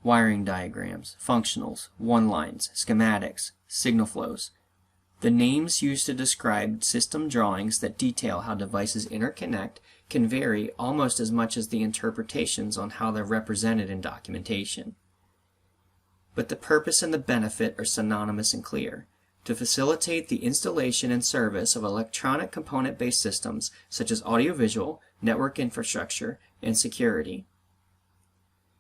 wiring diagrams, functionals, one-lines, schematics, signal flows. The names used to describe system drawings that detail how devices interconnect can vary almost as much as the interpretations on how they're represented in documentation. But the purpose and the benefit are synonymous and clear: to facilitate the installation and service of electronic component-based systems such as audiovisual, network infrastructure, and security.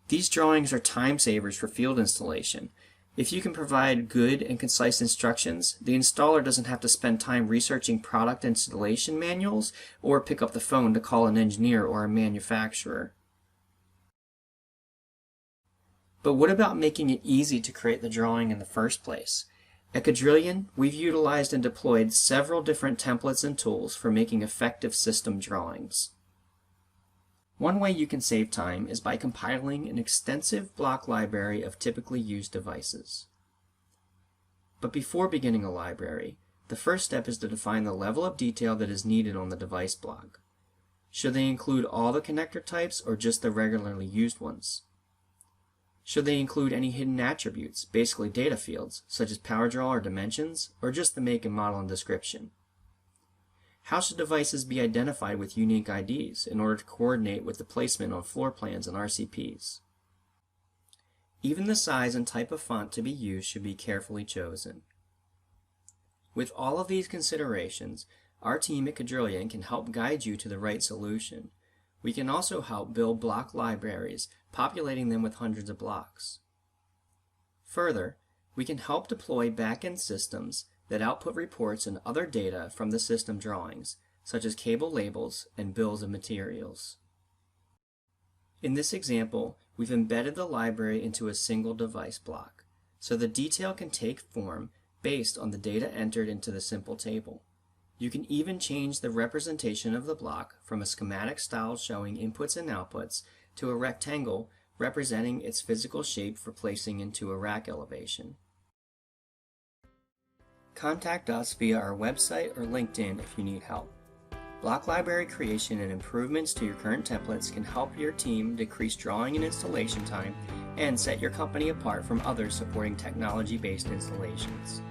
These drawings are time savers for field installation. If you can provide good and concise instructions, the installer doesn't have to spend time researching product installation manuals or pick up the phone to call an engineer or a manufacturer. But what about making it easy to create the drawing in the first place? At Caddrillion, we've utilized and deployed several different templates and tools for making effective system drawings. One way you can save time is by compiling an extensive block library of typically used devices. But before beginning a library, the first step is to define the level of detail that is needed on the device block. Should they include all the connector types or just the regularly used ones? Should they include any hidden attributes, basically data fields, such as power draw or dimensions, or just the make and model and description? How should devices be identified with unique IDs in order to coordinate with the placement on floor plans and RCPs? Even the size and type of font to be used should be carefully chosen. With all of these considerations, our team at Caddrillion can help guide you to the right solution. We can also help build block libraries, populating them with hundreds of blocks. Further, we can help deploy back-end systems that output reports and other data from the system drawings, such as cable labels and bills of materials. In this example, we've embedded the library into a single device block, so the detail can take form based on the data entered into the simple table. You can even change the representation of the block from a schematic style showing inputs and outputs to a rectangle representing its physical shape for placing into a rack elevation. Contact us via our website or LinkedIn if you need help. Block library creation and improvements to your current templates can help your team decrease drawing and installation time and set your company apart from others supporting technology-based installations.